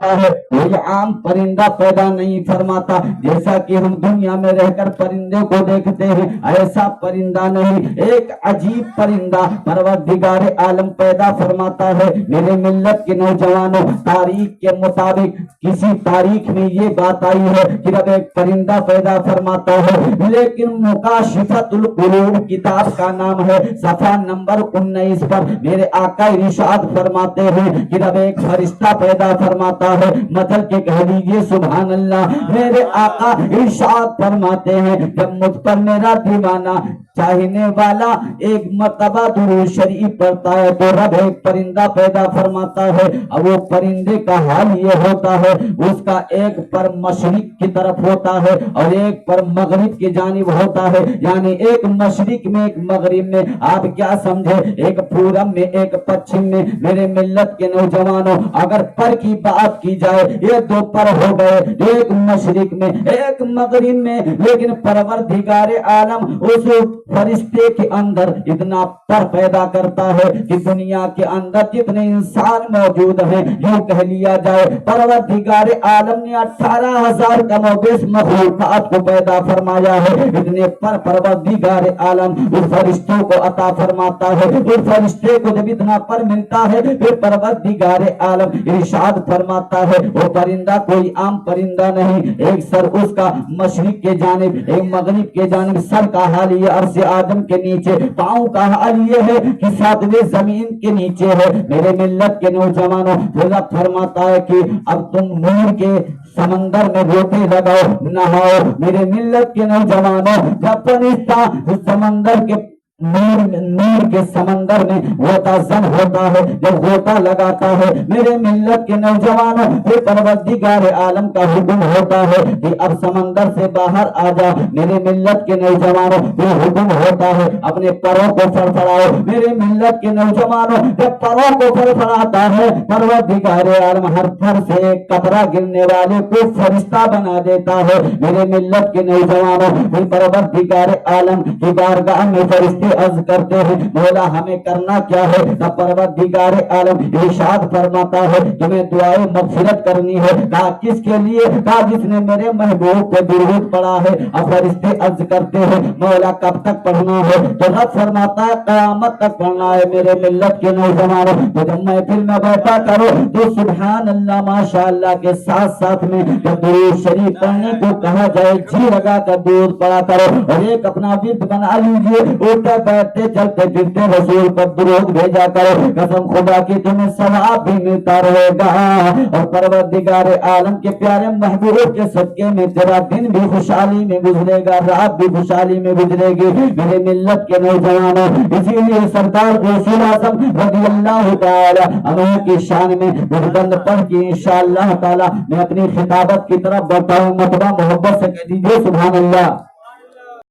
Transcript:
ہے کوئی عام پرندہ پیدا نہیں فرماتا، جیسا کہ ہم دنیا میں رہ کر پرندے کو دیکھتے ہیں ایسا پرندہ نہیں، ایک عجیب پرندہ پروردگار عالم پیدا فرماتا ہے۔ میرے ملت کے نوجوانوں، تاریخ کے مطابق کسی تاریخ میں یہ بات آئی ہے کہ جب ایک پرندہ پیدا فرماتا ہے، لیکن مکاشفۃ القلوب کتاب کا نام ہے، صفحہ نمبر 19 پر میرے آقا ارشاد فرماتے ہیں کہ جب ایک فرشتہ پیدا فرماتا ہے، مطلب کہ کہہ دیجیے سبحان اللہ، میرے آقا ارشاد فرماتے ہیں جب مجھ پر میرا دیوانہ چاہنے والا ایک مرتبہ درود شریف پڑھتا ہے تو رب ایک پرندہ پیدا فرماتا ہے، اور وہ پرندے کا حال یہ ہوتا ہے اس کا ایک پر مشرق کی طرف ہوتا ہے اور ایک پر مغرب کی جانب ہوتا ہے، یعنی ایک مشرق میں ایک مغرب میں، آپ کیا سمجھے، ایک پورب میں ایک پچھم میں۔ میرے ملت کے نوجوانوں، اگر پر کی بات کی جائے یہ دو پر ہو گئے، ایک مشرق میں ایک مغرب میں، لیکن پروردگار عالم اس فرشتے کے اندر اتنا پر پیدا کرتا ہے کہ دنیا کے اندر جتنے انسان موجود ہیں، یوں کہہ لیا جائے پروردگار عالم نے 18,000 کم و بیش مخلوقات کو پیدا فرمایا ہے، اتنے پر پروردگار عالم اس فرشتوں کو عطا فرماتا ہے۔ اس فرشتے کو جب اتنا پر ملتا ہے پھر پروردگار عالم ارشاد فرماتا ہے وہ پرندہ کوئی عام پرندہ نہیں، ایک سر اس کا مشرق کے جانب ایک مغرب کے جانب، سر کا حال یہ عرش آدم کے نیچے، پاؤں کا حال یہ ہے کہ 7ویں زمین کے نیچے ہے۔ میرے ملت کے نوجوانوں، رب فرماتا ہے کہ اب تم نور کے سمندر میں گوتے لگاؤ نہاؤ۔ میرے ملت کے نوجوانوں، جب فرشتہ سمندر کے نور کے سمندر میں غوطہ زن ہوتا ہے، جب غوطہ لگاتا ہے، میرے ملت کے نوجوانوں پھر پروردگار عالم کا حکم ہوتا ہے کہ اب سمندر سے باہر آ جا۔ میرے ملت کے نوجوانوں پھر حکم ہوتا ہے اپنے پروں کو فرفراؤ۔ میرے ملت کے نوجوانوں جب پروں کو فرفراتا ہے پروردگار عالم ہر پر سے ایک قطرہ گرنے والے کو فرشتہ بنا دیتا ہے۔ میرے ملت کے نوجوانوں پھر پروردگار عالم کی بارگاہ میں فرشتے عرض کرتے ہیں مولا ہمیں کرنا کیا ہے؟ تب پروردگار عالم ارشاد فرماتا ہے تمہیں دعائے مغفرت کرنی ہے۔ کہا کس کے لیے؟ کہا جس نے میرے محبوب پہ درود پڑھا ہے۔ اب فرشتے عرض کرتے ہیں مولا کب تک پڑھنا ہے؟ تو رب فرماتا ہے قیامت تک پڑھنا ہے۔ میرے ملت کے نوجوانوں تو جب محفل میں بیٹھا کرو تو سبحان اللہ ماشاء اللہ کے ساتھ ساتھ میں جب درود شریف پڑھنے کو کہا جائے جی لگا کر درود پڑھا کرو، اور ایک اپنا ورد بنا لیجیے، اٹھتے بیٹھتے چلتے پھرتے رسول پر درود بھیجا کرو، قسم خدا کی تمہیں ثواب بھی ملتا رہے گا، اور پروردگار عالم کے پیارے محبوب کے صدقے میں تیرا دن بھی خوشحالی میں گزرے گا، رات بھی خوشحالی میں گزرے گی۔ میرے ملت کے نوجوانوں اسی لیے سرکار رسول اعظم رضی اللہ تعالی عنہ کی شان میں بند پڑھ کے انشاءاللہ تعالی میں اپنی خطابت کی طرف بڑھتا ہوں۔ مرتبہ محبت سے کہہ دیجیے سبحان اللہ۔